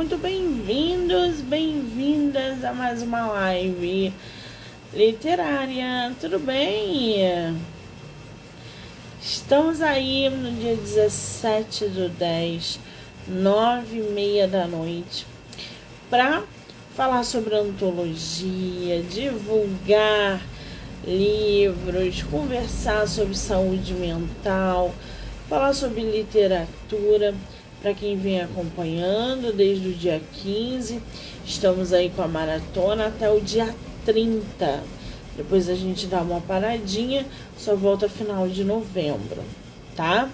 muito bem-vindos, bem-vindas a mais uma live literária, tudo bem? Estamos aí no dia 17/10, 9h30 da noite, para falar sobre antologia, divulgar livros, conversar sobre saúde mental, falar sobre literatura. Para quem vem acompanhando desde o dia 15, estamos aí com a maratona até o dia 30. Depois a gente dá uma paradinha, só volta final de novembro, tá?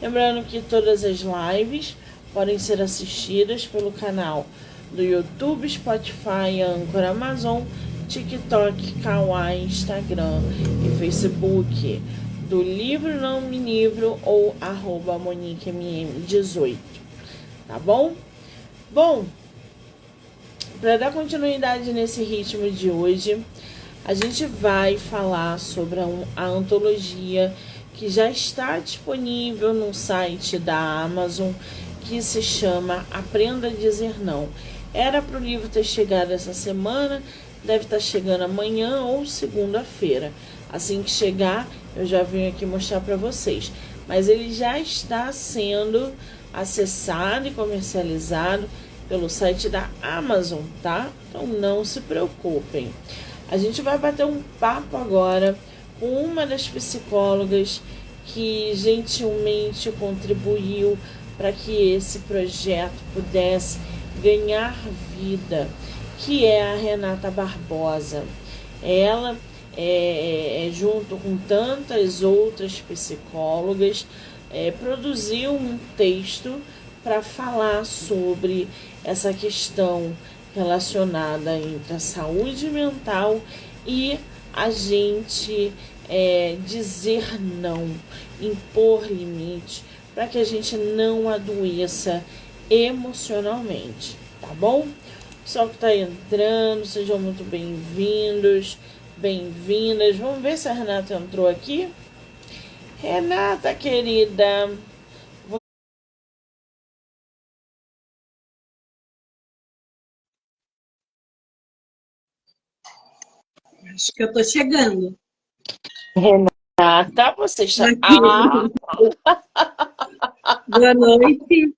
Lembrando que todas as lives podem ser assistidas pelo canal do YouTube, Spotify, Anchor, Amazon, TikTok, Kawaii, Instagram e Facebook do Livro Não Me Livro ou @MoniqueMM18, tá bom? Bom, para dar continuidade nesse ritmo de hoje, a gente vai falar sobre a antologia que já está disponível no site da Amazon, que se chama Aprenda a Dizer Não. Era para o livro ter chegado essa semana, deve estar chegando amanhã ou segunda-feira. Assim que chegar, eu já venho aqui mostrar para vocês. Mas ele já está sendo acessado e comercializado pelo site da Amazon, tá? Então não se preocupem. A gente vai bater um papo agora com uma das psicólogas que gentilmente contribuiu para que esse projeto pudesse ganhar vida, que é a Renata Barbosa. Ela, junto com tantas outras psicólogas, produziu um texto para falar sobre essa questão relacionada entre a saúde mental e a gente dizer não, impor limite, para que a gente não adoeça emocionalmente, tá bom? Pessoal que está entrando, sejam muito bem-vindos, bem-vindas. Vamos ver se a Renata entrou aqui. Renata, querida. Acho que eu tô chegando. Renata, você está... Boa noite.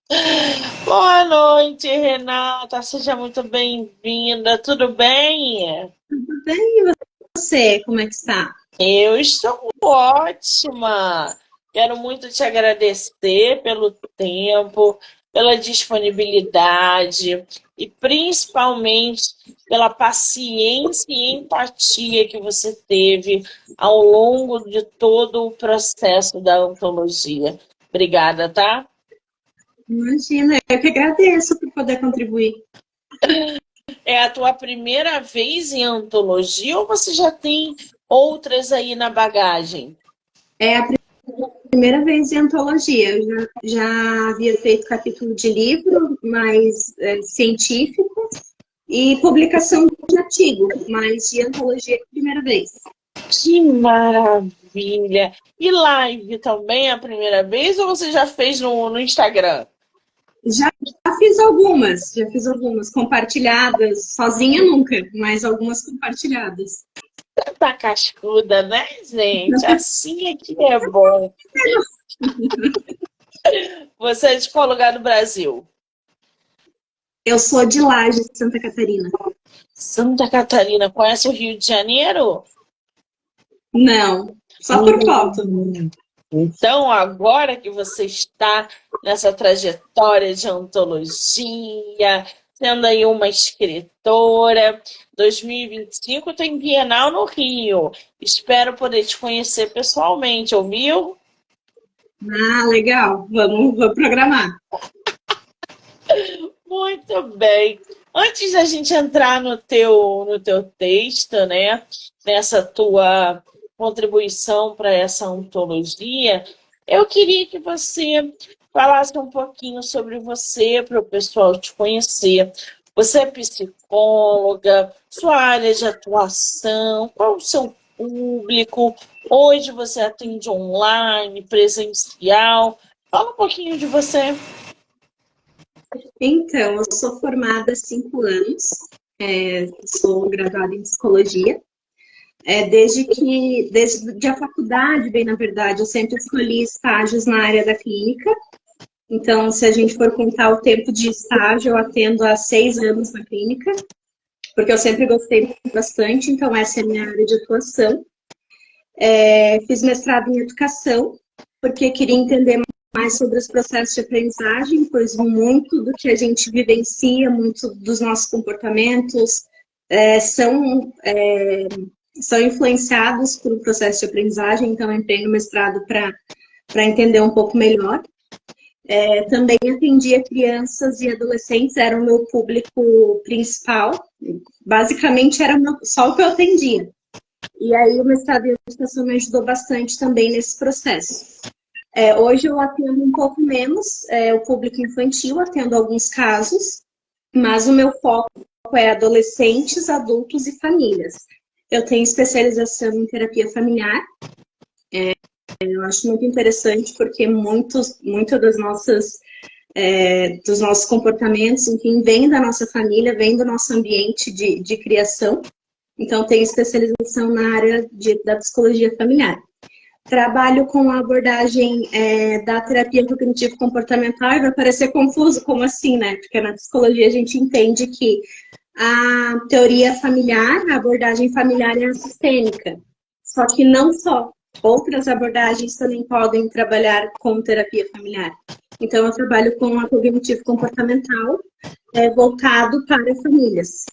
Boa noite, Renata. Seja muito bem-vinda. Tudo bem? Tudo bem? E você? Como é que está? Eu estou ótima. Quero muito te agradecer pelo tempo, pela disponibilidade e principalmente pela paciência e empatia que você teve ao longo de todo o processo da antologia. Obrigada, tá? Imagina, eu que agradeço por poder contribuir. É a tua primeira vez em antologia ou você já tem outras aí na bagagem? É a primeira vez em antologia. Eu já havia feito capítulo de livro, mais científico, e publicação de artigo, mas de antologia é a primeira vez. Que maravilha! E live também é a primeira vez ou você já fez no Instagram? Já fiz algumas compartilhadas, sozinha nunca, mas algumas compartilhadas. Tá cascuda, né, gente? Assim é que é bom. Você é de qual lugar do Brasil? Eu sou de Lages, Santa Catarina. Santa Catarina. Conhece o Rio de Janeiro? Não, só por foto. Então, agora que você está nessa trajetória de antologia, sendo aí uma escritora, 2025 tem Bienal no Rio. Espero poder te conhecer pessoalmente, ouviu? Ah, legal. Vamos programar. Muito bem. Antes da gente entrar no teu texto, né, nessa tua contribuição para essa antologia, eu queria que você falasse um pouquinho sobre você, para o pessoal te conhecer. Você é psicóloga, sua área de atuação, qual o seu público? Hoje você atende online, presencial? Fala um pouquinho de você. Então, eu sou formada há 5 anos, sou graduada em psicologia. Desde a faculdade, bem na verdade, eu sempre escolhi estágios na área da clínica. Então, se a gente for contar o tempo de estágio, eu atendo há 6 anos na clínica, porque eu sempre gostei bastante, então essa é a minha área de atuação. Fiz mestrado em educação, porque queria entender mais sobre os processos de aprendizagem, pois muito do que a gente vivencia, muito dos nossos comportamentos são influenciados por um processo de aprendizagem, então entrei no mestrado para entender um pouco melhor. Também atendia crianças e adolescentes, era o meu público principal, basicamente era só o que eu atendia. E aí o mestrado em educação me ajudou bastante também nesse processo. Hoje eu atendo um pouco menos o público infantil, atendo alguns casos, mas o meu foco é adolescentes, adultos e famílias. Eu tenho especialização em terapia familiar. Eu acho muito interessante porque muito dos nossos comportamentos, enfim, vem da nossa família, vem do nosso ambiente de criação. Então, tenho especialização na área da psicologia familiar. Trabalho com a abordagem da terapia cognitivo-comportamental, e vai parecer confuso, como assim, né? Porque na psicologia a gente entende que a teoria familiar, a abordagem familiar é a sistêmica. Só que não só. Outras abordagens também podem trabalhar com terapia familiar. Então, eu trabalho com a cognitivo-comportamental voltado para famílias.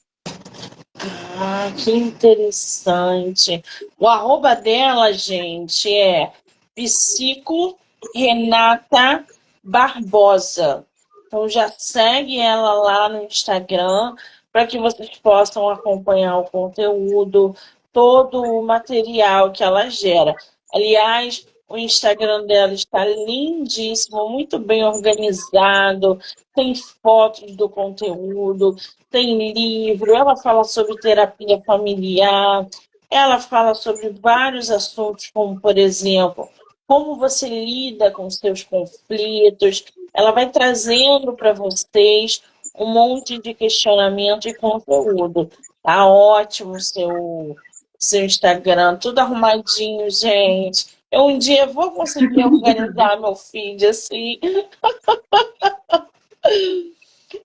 Ah, que interessante. O arroba dela, gente, é Psico Renata Barbosa. Então já segue ela lá no Instagram para que vocês possam acompanhar o conteúdo, todo o material que ela gera. Aliás, o Instagram dela está lindíssimo, muito bem organizado, tem fotos do conteúdo, tem livro, ela fala sobre terapia familiar, ela fala sobre vários assuntos, como, por exemplo, como você lida com seus conflitos. Ela vai trazendo para vocês um monte de questionamento e conteúdo. Tá ótimo o seu Instagram, tudo arrumadinho, gente. Eu um dia vou conseguir organizar meu feed assim.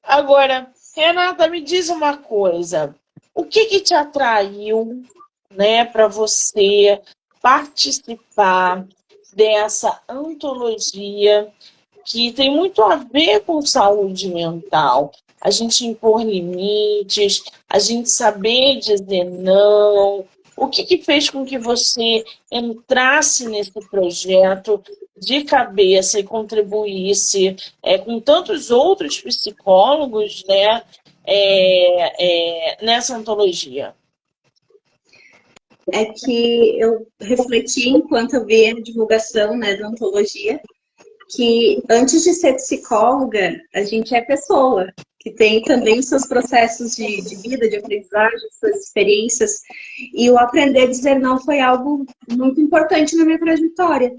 Agora, Renata, me diz uma coisa. O que te atraiu, né, para você participar dessa antologia que tem muito a ver com saúde mental? A gente impor limites, a gente saber dizer não. O que fez com que você entrasse nesse projeto de cabeça e contribuísse com tantos outros psicólogos, né, nessa antologia? É que eu refleti enquanto eu vi a divulgação, né, da antologia, que antes de ser psicóloga, a gente é pessoa, que tem também os seus processos de vida, de aprendizagem, suas experiências, e o aprender a dizer não foi algo muito importante na minha trajetória,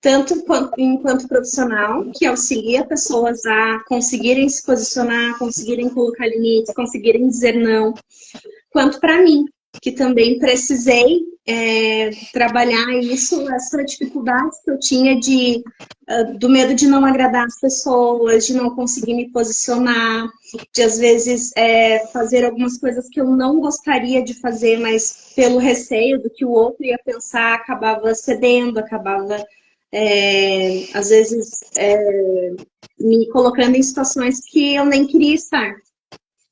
tanto enquanto profissional, que auxilia pessoas a conseguirem se posicionar, conseguirem colocar limites, conseguirem dizer não, quanto para mim, que também precisei trabalhar isso, essa dificuldade que eu tinha do medo de não agradar as pessoas, de não conseguir me posicionar, de às vezes fazer algumas coisas que eu não gostaria de fazer, mas pelo receio do que o outro ia pensar, acabava cedendo, acabava às vezes me colocando em situações que eu nem queria estar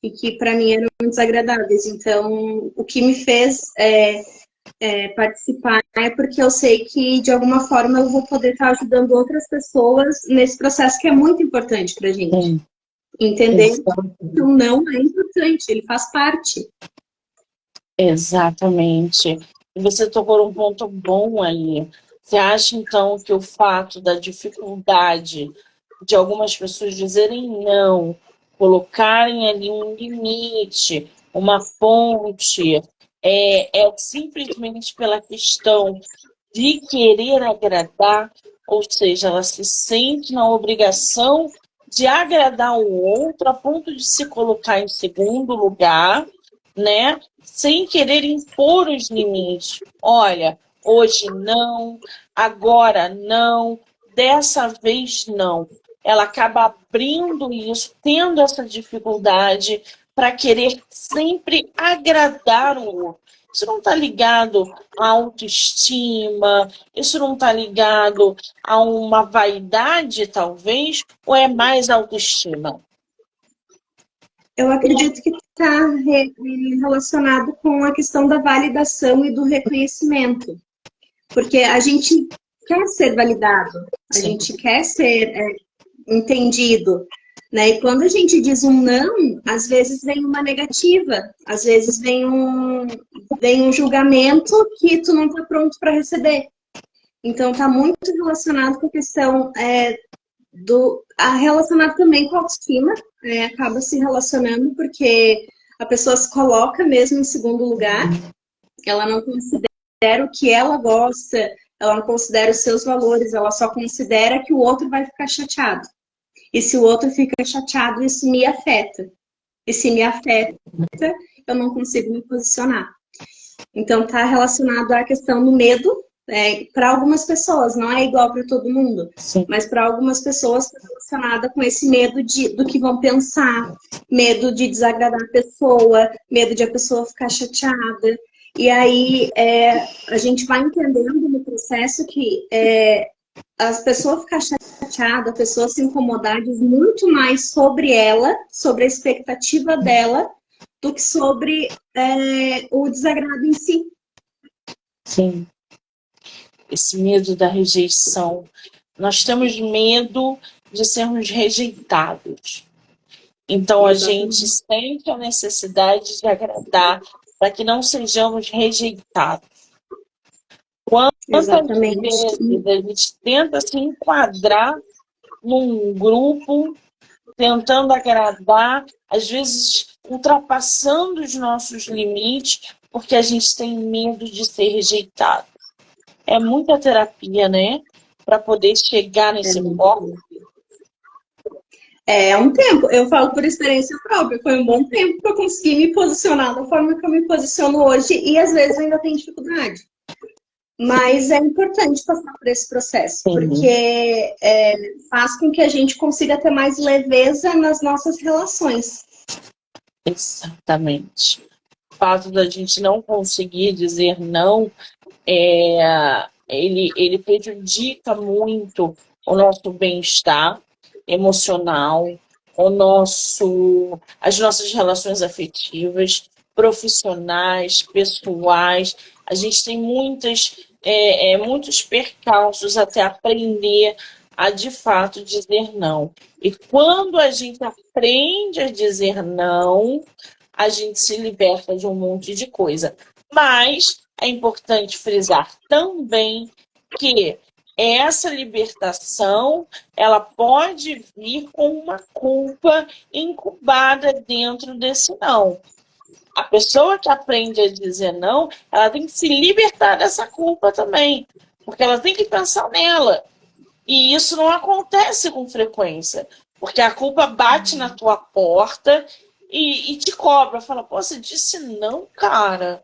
e que para mim eram muito desagradáveis. Então, o que me fez participar é porque eu sei que, de alguma forma, eu vou poder estar ajudando outras pessoas nesse processo que é muito importante para a gente. Entender que o não é importante, ele faz parte. Exatamente. E você tocou um ponto bom aí. Você acha, então, que o fato da dificuldade de algumas pessoas dizerem não, colocarem ali um limite, uma ponte, é simplesmente pela questão de querer agradar, ou seja, ela se sente na obrigação de agradar o outro a ponto de se colocar em segundo lugar, né? Sem querer impor os limites. Olha, hoje não, agora não, dessa vez não. Ela acaba abrindo isso, tendo essa dificuldade para querer sempre agradar o outro. Isso não está ligado à autoestima, isso não está ligado a uma vaidade, talvez, ou é mais autoestima? Eu acredito que está relacionado com a questão da validação e do reconhecimento, porque a gente quer ser validado, a Sim. gente quer ser entendido, né? E quando a gente diz um não, às vezes vem uma negativa, às vezes vem um julgamento que tu não está pronto para receber. Então, está muito relacionado com a questão relacionado também com a autoestima, acaba se relacionando porque a pessoa se coloca mesmo em segundo lugar, ela não considera o que ela gosta, ela não considera os seus valores, ela só considera que o outro vai ficar chateado. E se o outro fica chateado, isso me afeta. E se me afeta, eu não consigo me posicionar. Então, está relacionado à questão do medo. Para algumas pessoas, não é igual para todo mundo, Sim. mas para algumas pessoas está relacionada com esse medo do que vão pensar, medo de desagradar a pessoa, medo de a pessoa ficar chateada. E aí a gente vai entendendo no processo que a pessoa ficar chateada, a pessoa se incomodar, diz muito mais sobre ela, sobre a expectativa dela, do que sobre o desagrado em si. Sim. Esse medo da rejeição. Nós temos medo de sermos rejeitados. Então, a gente sente a necessidade de agradar para que não sejamos rejeitados. Quantas vezes a gente tenta se enquadrar num grupo, tentando agradar, às vezes ultrapassando os nossos limites, porque a gente tem medo de ser rejeitado. É muita terapia, né? Para poder chegar nesse foco. É um tempo, eu falo por experiência própria, foi um bom tempo que eu consegui me posicionar da forma que eu me posiciono hoje e às vezes eu ainda tenho dificuldade. Mas é importante passar por esse processo, porque faz com que a gente consiga ter mais leveza nas nossas relações. Exatamente. O fato da gente não conseguir dizer não, ele prejudica muito o nosso bem-estar emocional, as nossas relações afetivas, profissionais, pessoais. A gente tem muitos percalços até aprender a, de fato, dizer não. E quando a gente aprende a dizer não, a gente se liberta de um monte de coisa. Mas é importante frisar também que essa libertação, ela pode vir com uma culpa incubada dentro desse não. A pessoa que aprende a dizer não, ela tem que se libertar dessa culpa também, porque ela tem que pensar nela. E isso não acontece com frequência, porque a culpa bate na tua porta e te cobra. Fala, pô, você disse não, cara.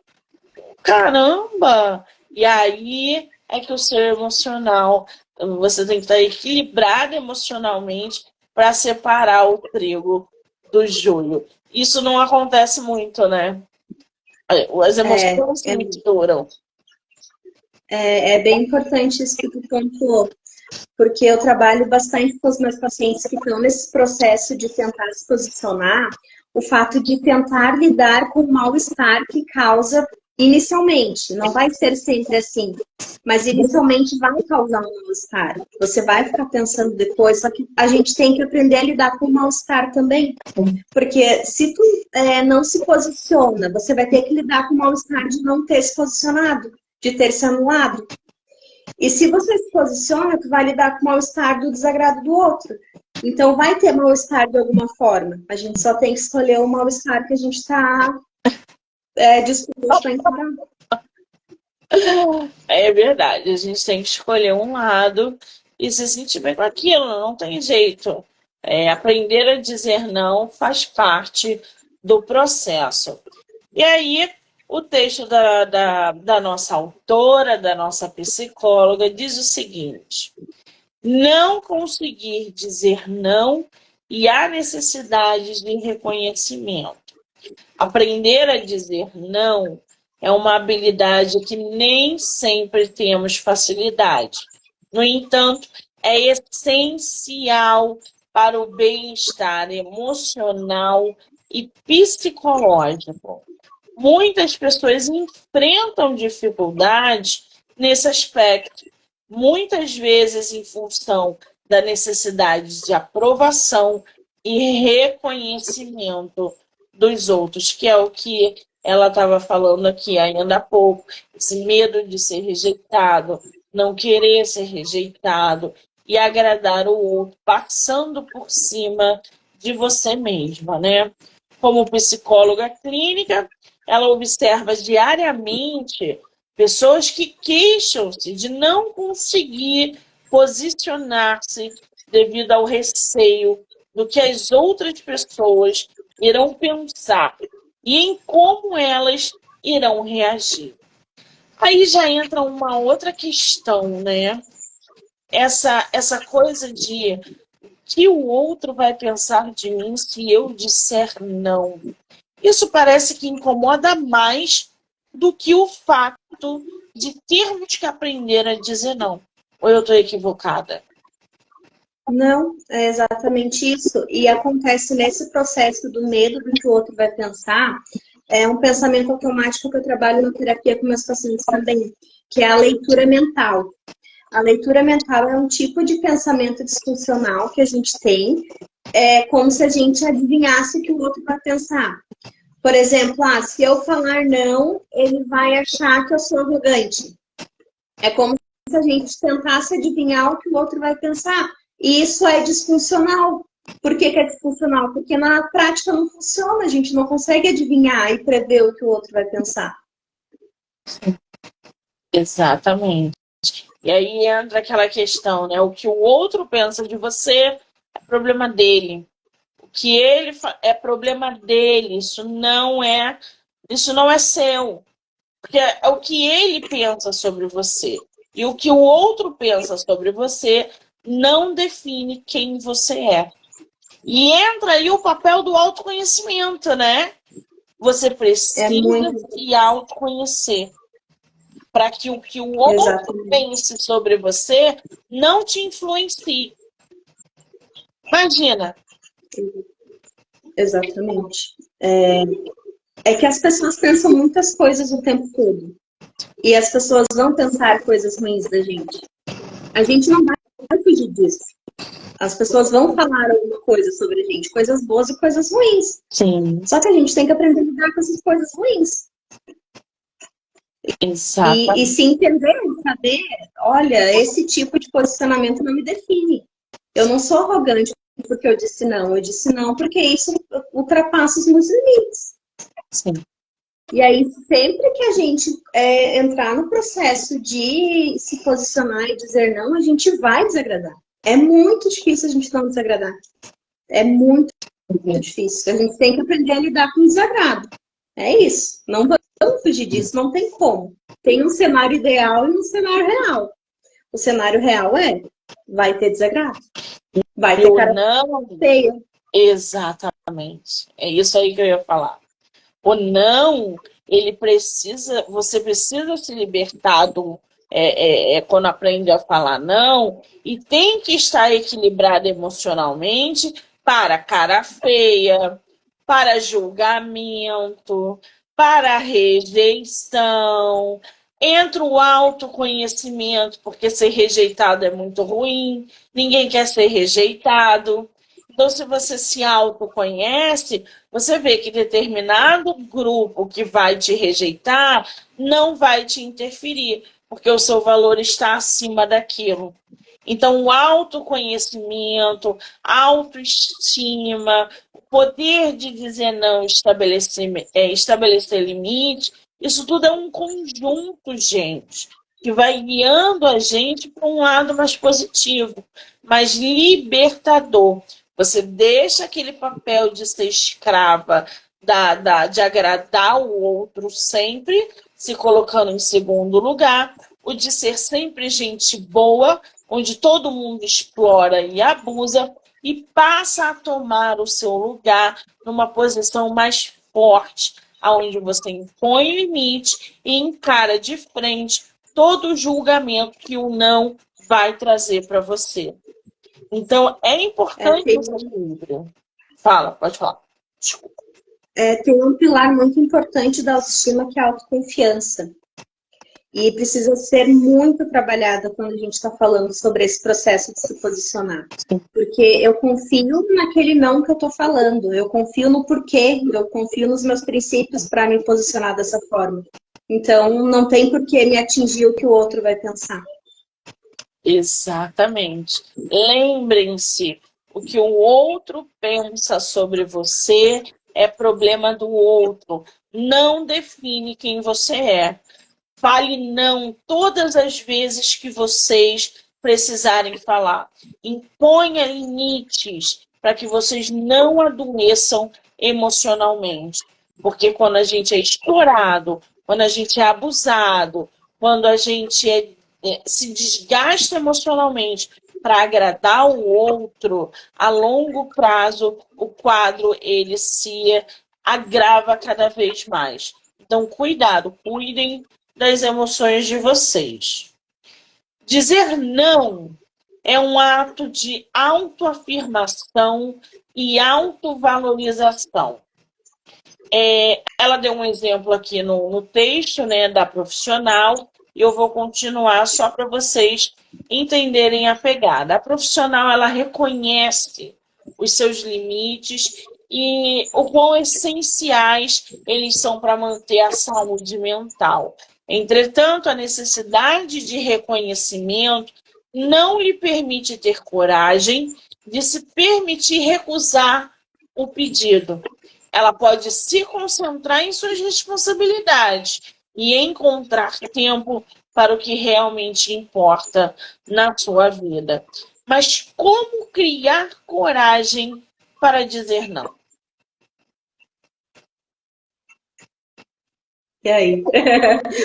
Caramba! E aí é que o ser emocional, você tem que estar equilibrado emocionalmente para separar o trigo do joio. Isso não acontece muito, né? As emoções se misturam. É bem importante isso que tu pontuou, porque eu trabalho bastante com os meus pacientes que estão nesse processo de tentar se posicionar, o fato de tentar lidar com o mal-estar que causa inicialmente. Não vai ser sempre assim, mas inicialmente vai causar um mal-estar. Você vai ficar pensando depois, só que a gente tem que aprender a lidar com o mal-estar também. Porque se tu não se posiciona, você vai ter que lidar com o mal-estar de não ter se posicionado, de ter se anulado. E se você se posiciona, tu vai lidar com o mal-estar do desagrado do outro. Então vai ter mal-estar de alguma forma. A gente só tem que escolher o mal-estar que a gente está disposto a encarar. É verdade, a gente tem que escolher um lado e se sentir bem com aquilo, não tem jeito. Aprender a dizer não faz parte do processo. E aí, o texto da nossa autora, da nossa psicóloga, diz o seguinte: não conseguir dizer não e há necessidade de reconhecimento. Aprender a dizer não é uma habilidade que nem sempre temos facilidade. No entanto, é essencial para o bem-estar emocional e psicológico. Muitas pessoas enfrentam dificuldades nesse aspecto, muitas vezes em função da necessidade de aprovação e reconhecimento dos outros, que é o que ela estava falando aqui ainda há pouco, esse medo de ser rejeitado, não querer ser rejeitado e agradar o outro, passando por cima de você mesma, né? Como psicóloga clínica, ela observa diariamente pessoas que queixam-se de não conseguir posicionar-se devido ao receio do que as outras pessoas irão pensar e em como elas irão reagir. Aí já entra uma outra questão, né? Essa coisa de que o outro vai pensar de mim se eu disser não. Isso parece que incomoda mais do que o fato de termos que aprender a dizer não. Ou eu estou equivocada? Não, é exatamente isso. E acontece nesse processo do medo do que o outro vai pensar, é um pensamento automático que eu trabalho na terapia com meus pacientes também, que é a leitura mental. A leitura mental é um tipo de pensamento disfuncional que a gente tem, como se a gente adivinhasse o que o outro vai pensar. Por exemplo, se eu falar não, ele vai achar que eu sou arrogante. É como se a gente tentasse adivinhar o que o outro vai pensar. E isso é disfuncional. Por que é disfuncional? Porque na prática não funciona, a gente não consegue adivinhar e prever o que o outro vai pensar. Exatamente. E aí entra aquela questão, né? O que o outro pensa de você é problema dele. O que ele é problema dele. Isso não é seu. Porque é o que ele pensa sobre você. E o que o outro pensa sobre você não define quem você é. E entra aí o papel do autoconhecimento, né? Você precisa se autoconhecer para que o outro Exatamente. pense sobre você não te influencie. Imagina. Exatamente. É que as pessoas pensam muitas coisas o tempo todo. E as pessoas vão pensar coisas ruins da gente. A gente não vai fugir disso. As pessoas vão falar alguma coisa sobre a gente, coisas boas e coisas ruins. Sim. Só que a gente tem que aprender a lidar com essas coisas ruins. E se entender, saber, olha, esse tipo de posicionamento não me define. Eu não sou arrogante porque eu disse não porque isso ultrapassa os meus limites. Sim. E aí, sempre que a gente entrar no processo de se posicionar e dizer não, a gente vai desagradar. É muito difícil a gente não desagradar. É muito difícil. A gente tem que aprender a lidar com o desagrado. É isso. Não vamos fugir disso, não tem como. Tem um cenário ideal e um cenário real. O cenário real vai ter desagrado. Vai ter cara feia. Exatamente. É isso aí que eu ia falar. O não, você precisa se libertar quando aprende a falar não, e tem que estar equilibrado emocionalmente para cara feia, para julgamento, para rejeição. Entra o autoconhecimento, porque ser rejeitado é muito ruim, ninguém quer ser rejeitado. Então, se você se autoconhece, você vê que determinado grupo que vai te rejeitar não vai te interferir, porque o seu valor está acima daquilo. Então, o autoconhecimento, a autoestima, o poder de dizer não, estabelecer limite, isso tudo é um conjunto, gente, que vai guiando a gente para um lado mais positivo, mais libertador. Você deixa aquele papel de ser escrava, de agradar o outro sempre, se colocando em segundo lugar, o de ser sempre gente boa, onde todo mundo explora e abusa, e passa a tomar o seu lugar numa posição mais forte, onde você impõe o limite e encara de frente todo o julgamento que o não vai trazer para você. Então, é importante esse equilíbrio. Fala, pode falar. Desculpa. Tem um pilar muito importante da autoestima, que é a autoconfiança. E precisa ser muito trabalhada quando a gente está falando sobre esse processo de se posicionar. Porque eu confio naquele não que eu estou falando, eu confio no porquê, eu confio nos meus princípios para me posicionar dessa forma. Então, não tem por que me atingir o que o outro vai pensar. Exatamente. Lembrem-se, o que o outro pensa sobre você é problema do outro. Não define quem você é. Fale não todas as vezes que vocês precisarem falar. Imponha limites para que vocês não adoeçam emocionalmente. Porque quando a gente é explorado, quando a gente é abusado, quando a gente se desgasta emocionalmente para agradar o outro, a longo prazo o quadro ele se agrava cada vez mais. Então, cuidado, cuidem das emoções de vocês. Dizer não é um ato de autoafirmação e autovalorização. Ela deu um exemplo aqui no texto, né, da profissional, e eu vou continuar só para vocês entenderem a pegada. A profissional, ela reconhece os seus limites e o quão essenciais eles são para manter a saúde mental. Entretanto, a necessidade de reconhecimento não lhe permite ter coragem de se permitir recusar o pedido. Ela pode se concentrar em suas responsabilidades e encontrar tempo para o que realmente importa na sua vida. Mas como criar coragem para dizer não? E aí?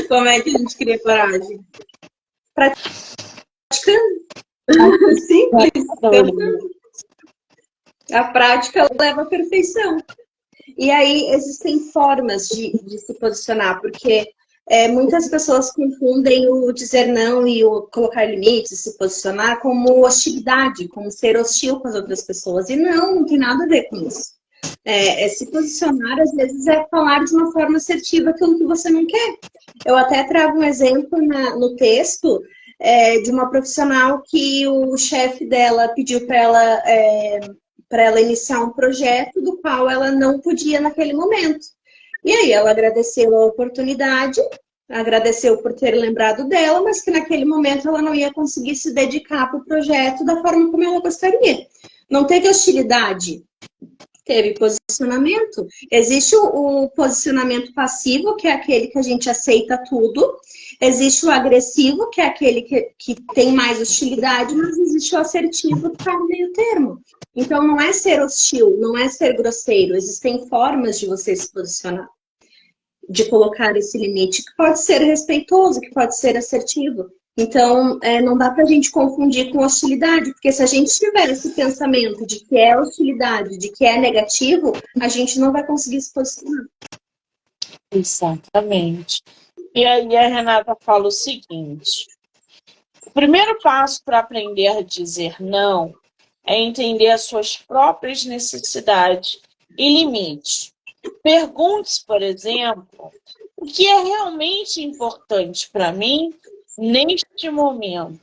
Como é que a gente cria coragem? Praticando. Simples. A prática leva à perfeição. E aí existem formas de se posicionar, porque muitas pessoas confundem o dizer não e o colocar limites, se posicionar, como hostilidade, como ser hostil com as outras pessoas. E não tem nada a ver com isso. Se posicionar, às vezes, é falar de uma forma assertiva aquilo que você não quer. Eu até trago um exemplo no texto de uma profissional que o chefe dela pediu para ela iniciar um projeto do qual ela não podia naquele momento. E aí ela agradeceu a oportunidade, agradeceu por ter lembrado dela, mas que naquele momento ela não ia conseguir se dedicar para o projeto da forma como ela gostaria. Não teve hostilidade, teve posicionamento. Existe o posicionamento passivo, que é aquele que a gente aceita tudo. Existe o agressivo, que é aquele que tem mais hostilidade, mas existe o assertivo, que está no meio termo. Então, não é ser hostil, não é ser grosseiro. Existem formas de você se posicionar, de colocar esse limite, que pode ser respeitoso, que pode ser assertivo. Então, não dá para a gente confundir com hostilidade, porque se a gente tiver esse pensamento de que é hostilidade, de que é negativo, a gente não vai conseguir se posicionar. Exatamente. E aí a Renata fala o seguinte: o primeiro passo para aprender a dizer não é entender as suas próprias necessidades e limites. Pergunte-se, por exemplo, o que é realmente importante para mim neste momento.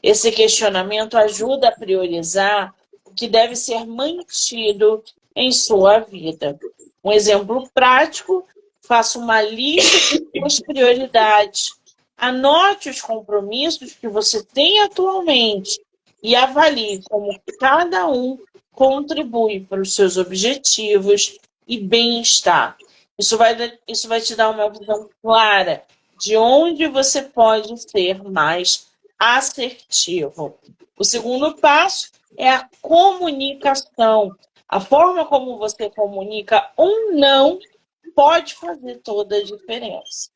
Esse questionamento ajuda a priorizar o que deve ser mantido em sua vida. Um exemplo prático: faça uma lista de suas prioridades. Anote os compromissos que você tem atualmente e avalie como cada um contribui para os seus objetivos e bem-estar. Isso vai te dar uma visão clara de onde você pode ser mais assertivo. O segundo passo é a comunicação. A forma como você comunica um não pode fazer toda a diferença,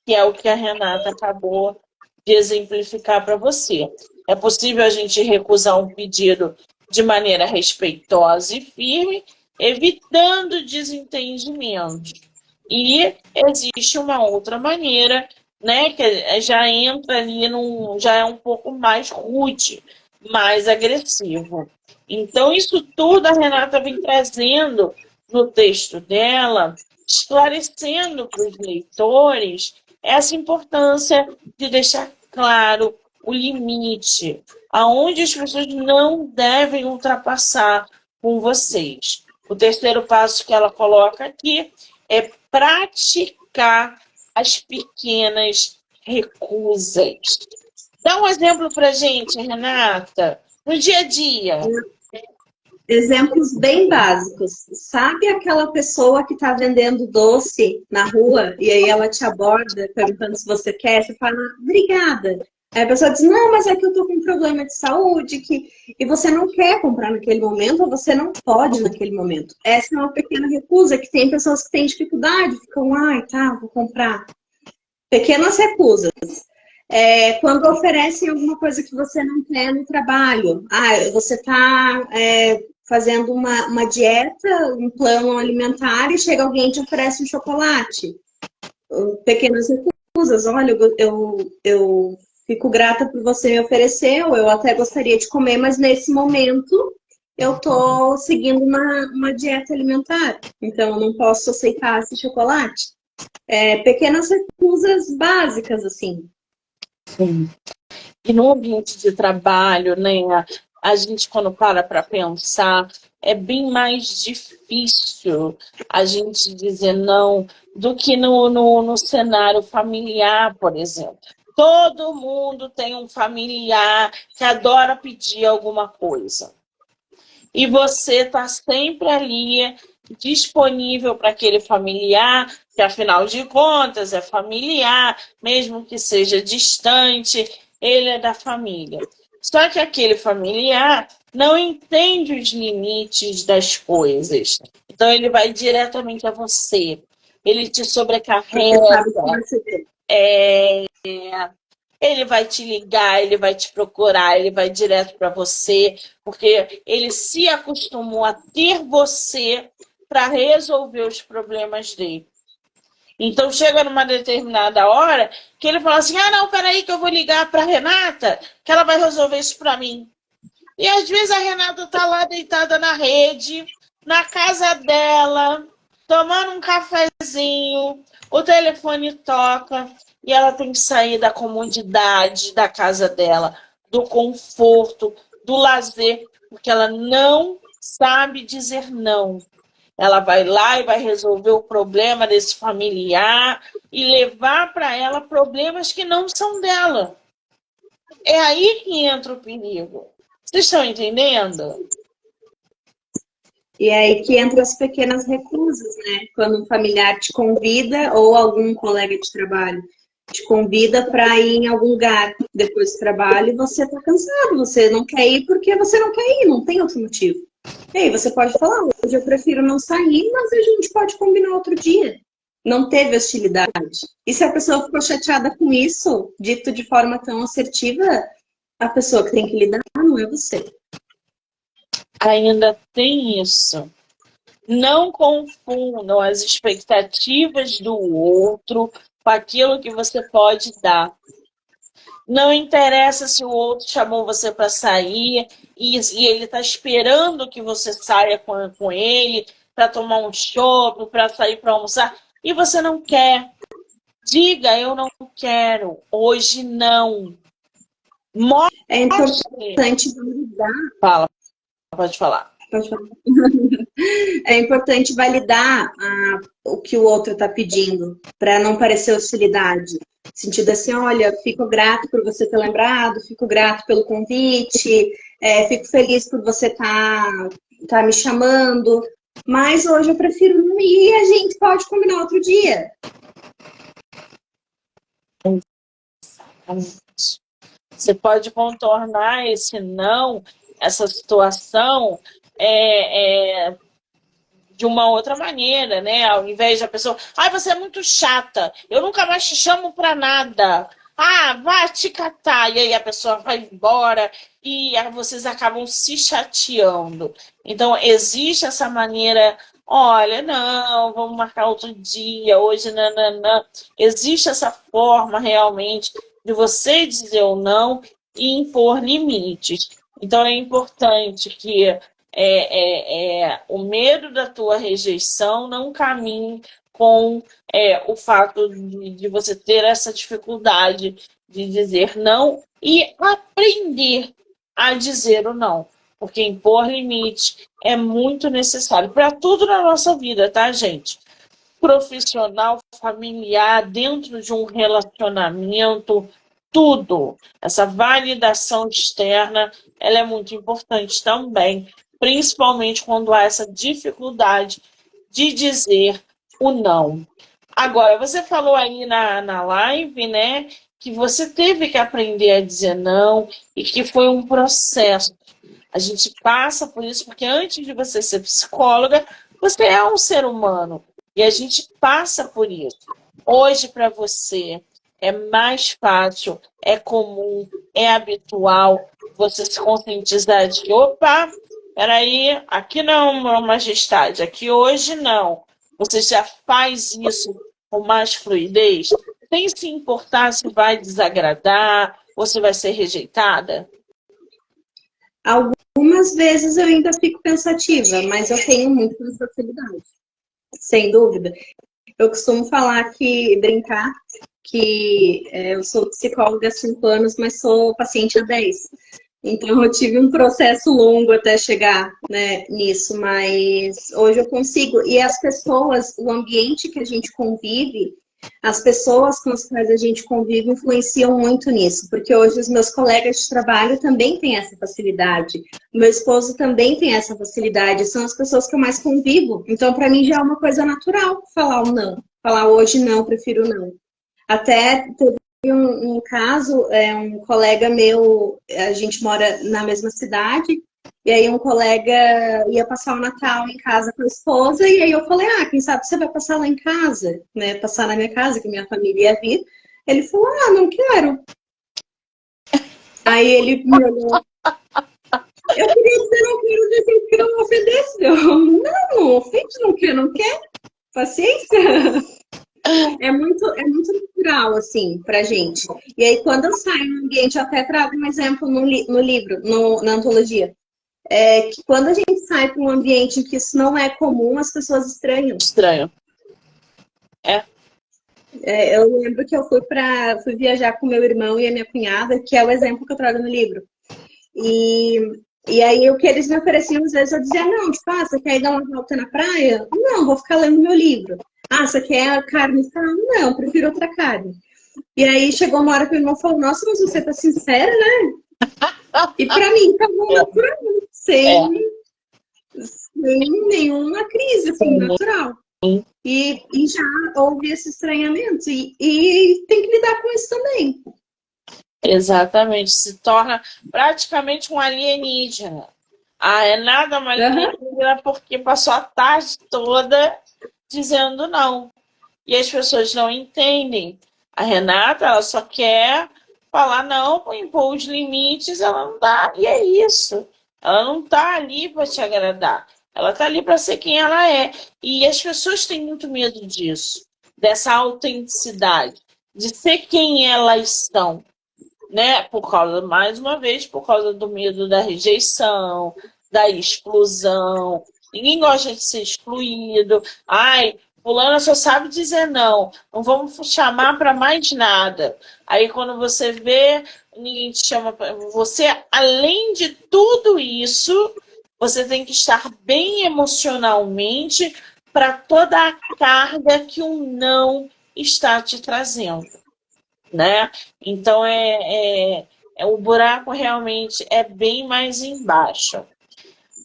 que é o que a Renata acabou de exemplificar para você. É possível a gente recusar um pedido de maneira respeitosa e firme, evitando desentendimentos. E existe uma outra maneira, né, que já entra ali já é um pouco mais rude, mais agressivo. Então, isso tudo a Renata vem trazendo no texto dela, esclarecendo para os leitores essa importância de deixar claro o limite, aonde as pessoas não devem ultrapassar com vocês. O terceiro passo que ela coloca aqui é praticar as pequenas recusas. Dá um exemplo para gente, Renata, no dia a dia. Exemplos bem básicos. Sabe aquela pessoa que está vendendo doce na rua e aí ela te aborda perguntando se você quer? Você fala, obrigada. Aí a pessoa diz, não, mas é que eu tô com um problema de saúde e você não quer comprar naquele momento ou você não pode naquele momento. Essa é uma pequena recusa que tem pessoas que têm dificuldade, ficam, ai, tá, vou comprar. Pequenas recusas. Quando oferecem alguma coisa que você não quer no trabalho. Você está fazendo uma dieta, um plano alimentar e chega alguém e te oferece um chocolate. Pequenas recusas. Olha, eu fico grata por você me oferecer, ou eu até gostaria de comer, mas nesse momento eu estou seguindo uma dieta alimentar, então eu não posso aceitar esse chocolate. Pequenas recusas básicas, assim. Sim. E no ambiente de trabalho, né, a gente, quando para pensar, é bem mais difícil a gente dizer não do que no cenário familiar, por exemplo. Todo mundo tem um familiar que adora pedir alguma coisa. E você está sempre ali disponível para aquele familiar, que afinal de contas é familiar, mesmo que seja distante, ele é da família. Só que aquele familiar não entende os limites das coisas. Então ele vai diretamente a você. Ele te sobrecarrega. Ele vai te ligar, ele vai te procurar, ele vai direto para você, porque ele se acostumou a ter você para resolver os problemas dele. Então chega numa determinada hora que ele fala assim, não, peraí que eu vou ligar para a Renata, que ela vai resolver isso para mim. E às vezes a Renata está lá deitada na rede, na casa dela, tomando um cafezinho, o telefone toca e ela tem que sair da comodidade da casa dela, do conforto, do lazer, porque ela não sabe dizer não. Ela vai lá e vai resolver o problema desse familiar e levar para ela problemas que não são dela. É aí que entra o perigo. Vocês estão entendendo? E é aí que entram as pequenas recusas, né? Quando um familiar te convida ou algum colega de trabalho te convida para ir em algum lugar depois do trabalho e você está cansado, você não quer ir porque você não quer ir, não tem outro motivo. E aí você pode falar, hoje eu prefiro não sair, mas a gente pode combinar outro dia. Não teve hostilidade. E se a pessoa ficou chateada com isso, dito de forma tão assertiva, a pessoa que tem que lidar não é você. Ainda tem isso. Não confundam as expectativas do outro com aquilo que você pode dar. Não interessa se o outro chamou você para sair e ele está esperando que você saia com ele para tomar um chopp, para sair para almoçar, e você não quer. Diga, eu não quero. Hoje não. Mostre. É importante validar. Fala, pode falar. É importante validar o que o outro está pedindo, para não parecer hostilidade. Sentido assim, olha, fico grato por você ter lembrado, fico grato pelo convite, fico feliz por você tá me chamando, mas hoje eu prefiro não ir e a gente pode combinar outro dia. Você pode contornar esse não essa situação de uma outra maneira, né? Ao invés da pessoa, você é muito chata, eu nunca mais te chamo para nada. Vai te catar. E aí a pessoa vai embora e vocês acabam se chateando. Então, existe essa maneira, olha, não, vamos marcar outro dia, hoje, não. Existe essa forma realmente de você dizer o não e impor limites. Então, é importante que o medo da tua rejeição não caminhe com o fato de você ter essa dificuldade de dizer não e aprender a dizer o não. Porque impor limites é muito necessário para tudo na nossa vida, tá, gente? Profissional, familiar, dentro de um relacionamento, tudo. Essa validação externa, ela é muito importante também, principalmente quando há essa dificuldade de dizer o não. Agora, você falou aí na live, né, que você teve que aprender a dizer não e que foi um processo. A gente passa por isso porque antes de você ser psicóloga, você é um ser humano e a gente passa por isso. Hoje, para você, é mais fácil, é comum, é habitual você se conscientizar de que, opa, peraí, aqui não, majestade, aqui hoje não. Você já faz isso com mais fluidez, sem se importar se vai desagradar ou se vai ser rejeitada? Algumas vezes eu ainda fico pensativa, mas eu tenho muita facilidade, sem dúvida. Eu costumo brincar que eu sou psicóloga há 5 anos, mas sou paciente há 10. Então eu tive um processo longo até chegar, né, nisso, mas hoje eu consigo. E as pessoas, o ambiente que a gente convive, as pessoas com as quais a gente convive influenciam muito nisso, porque hoje os meus colegas de trabalho também têm essa facilidade, o meu esposo também tem essa facilidade, são as pessoas que eu mais convivo. Então, para mim já é uma coisa natural falar o não, falar hoje não, prefiro não. Até teve um caso, um colega meu, a gente mora na mesma cidade, e aí um colega ia passar o Natal em casa com a esposa, e aí eu falei, quem sabe você vai passar lá em casa, né? Passar na minha casa, que minha família ia vir. Ele falou, não quero. Aí ele me olhou. Eu queria dizer não quero, dizer que não ofendesse. Não ofende, não quer. Paciência. É muito natural, assim, pra gente. E aí, quando eu saio no ambiente, eu até trago um exemplo no livro, na antologia. Que quando a gente sai para um ambiente em que isso não é comum, as pessoas estranham. Estranho. Eu lembro que eu fui viajar com meu irmão e a minha cunhada, que é o exemplo que eu trago no livro. E aí, o que eles me ofereciam, às vezes, eu dizia, não, tipo, você quer ir dar uma volta na praia? Não, vou ficar lendo meu livro. Você quer carne? Não, prefiro outra carne. E aí, chegou uma hora que o irmão falou, nossa, mas você tá sincera, né? E pra mim, acabou natural, sem nenhuma crise, assim, natural. E já houve esse estranhamento. E tem que lidar com isso também. Exatamente, se torna praticamente um alienígena. É nada mais alienígena porque passou a tarde toda dizendo não. E as pessoas não entendem. A Renata, ela só quer falar não, impor os limites, ela não dá. E é isso. Ela não está ali para te agradar. Ela está ali para ser quem ela é. E as pessoas têm muito medo disso, dessa autenticidade, de ser quem elas são. Né? Mais uma vez, por causa do medo da rejeição, da exclusão. Ninguém gosta de ser excluído. Fulana só sabe dizer não. Não vamos chamar para mais nada. Aí quando você vê, ninguém te chama para você. Além de tudo isso, você tem que estar bem emocionalmente para toda a carga que um não está te trazendo. Né? Então o buraco realmente é bem mais embaixo.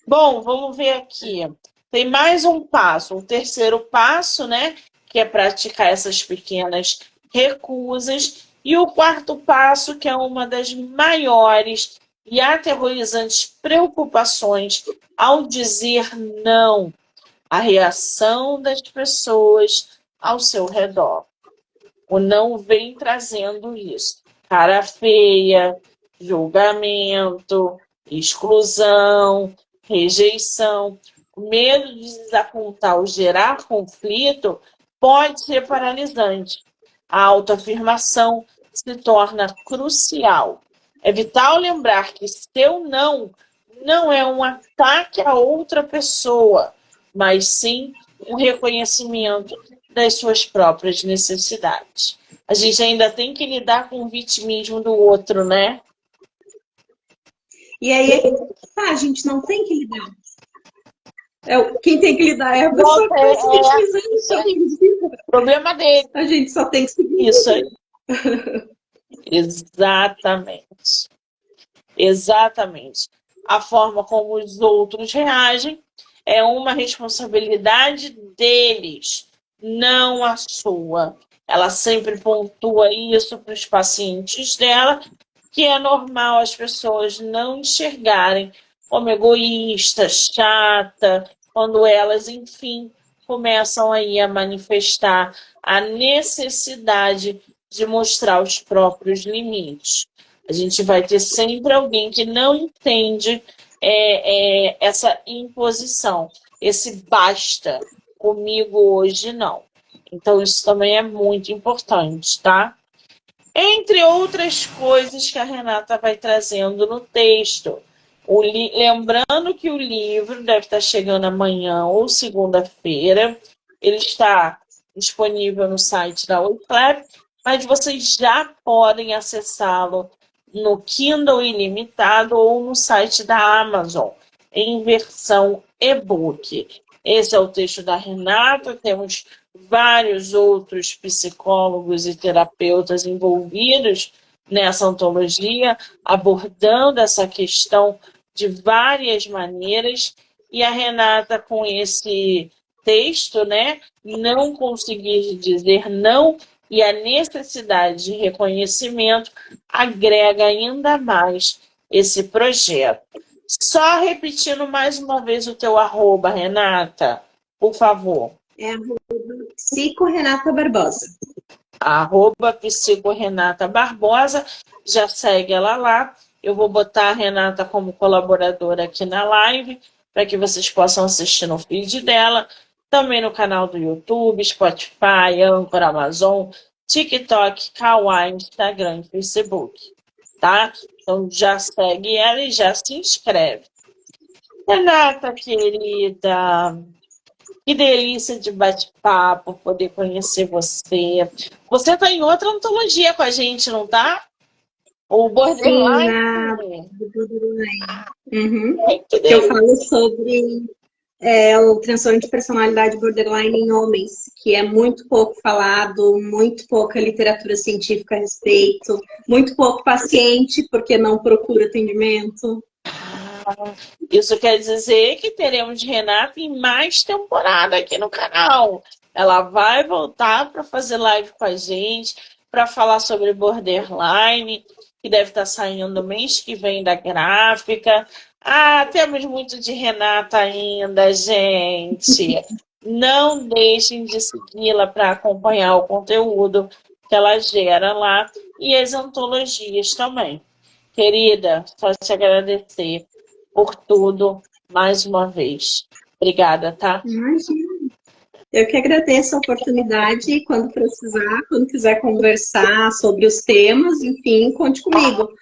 Bom, vamos ver aqui. Tem mais um passo, um terceiro passo, né? Que é praticar essas pequenas recusas. E o quarto passo, que é uma das maiores, e aterrorizantes preocupações ao dizer não, a reação das pessoas ao seu redor. O não vem trazendo isso. Cara feia, julgamento, exclusão, rejeição. O medo de desapontar ou gerar conflito pode ser paralisante. A autoafirmação se torna crucial. É vital lembrar que seu não é um ataque a outra pessoa, mas sim um reconhecimento das suas próprias necessidades. A gente ainda tem que lidar com o vitimismo do outro, né? E aí a gente não tem que lidar. Quem tem que lidar é a pessoa que está se vitimizando. Problema dele. A gente só tem que seguir. Isso aí. Exatamente. Exatamente. A forma como os outros reagem é uma responsabilidade deles, não a sua. Ela sempre pontua isso para os pacientes dela, que é normal as pessoas não enxergarem como egoísta, chata, quando elas, enfim, começam aí a manifestar a necessidade de mostrar os próprios limites. A gente vai ter sempre alguém que não entende essa imposição, esse basta, comigo hoje não. Então, isso também é muito importante, tá? Entre outras coisas que a Renata vai trazendo no texto. Lembrando que o livro deve estar chegando amanhã ou segunda-feira. Ele está disponível no site da Wiclap, mas vocês já podem acessá-lo no Kindle Ilimitado ou no site da Amazon, em versão e-book. Esse é o texto da Renata, temos vários outros psicólogos e terapeutas envolvidos nessa antologia, abordando essa questão de várias maneiras, e a Renata, com esse texto, né, não conseguir dizer não, e a necessidade de reconhecimento agrega ainda mais esse projeto. Só repetindo mais uma vez o teu arroba, Renata, por favor. É Psico Renata Barbosa. Arroba Psico Renata Barbosa, já segue ela lá. Eu vou botar a Renata como colaboradora aqui na live, para que vocês possam assistir no feed dela. Também no canal do YouTube, Spotify, Anchor, Amazon, TikTok, Kawaii, Instagram e Facebook. Tá? Então já segue ela e já se inscreve. Renata, querida, que delícia de bate-papo, poder conhecer você. Você está em outra antologia com a gente, não tá? O Borderline. Uhum. Que eu falo sobre o transtorno de personalidade borderline em homens, que é muito pouco falado, muito pouca literatura científica a respeito, muito pouco paciente, porque não procura atendimento. Isso quer dizer que teremos Renata em mais temporada aqui no canal. Ela vai voltar para fazer live com a gente, para falar sobre Borderline, que deve estar saindo mês que vem da gráfica. Temos muito de Renata ainda, gente. Não deixem de segui-la para acompanhar o conteúdo que ela gera lá e as antologias também. Querida, só te agradecer por tudo, mais uma vez. Obrigada, tá? Imagina. Eu que agradeço a oportunidade. Quando precisar, quando quiser conversar sobre os temas, enfim, conte comigo.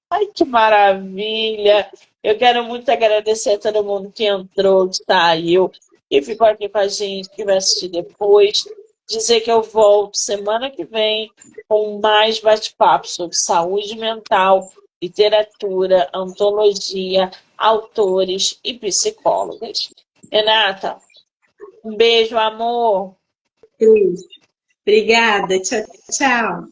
Ai, que maravilha! Eu quero muito agradecer a todo mundo que entrou, que saiu, que ficou aqui com a gente, que vai assistir depois. Dizer que eu volto semana que vem com mais bate-papo sobre saúde mental, literatura, antologia, autores e psicólogos. Renata, um beijo, amor. Beijo. Obrigada. Tchau, tchau.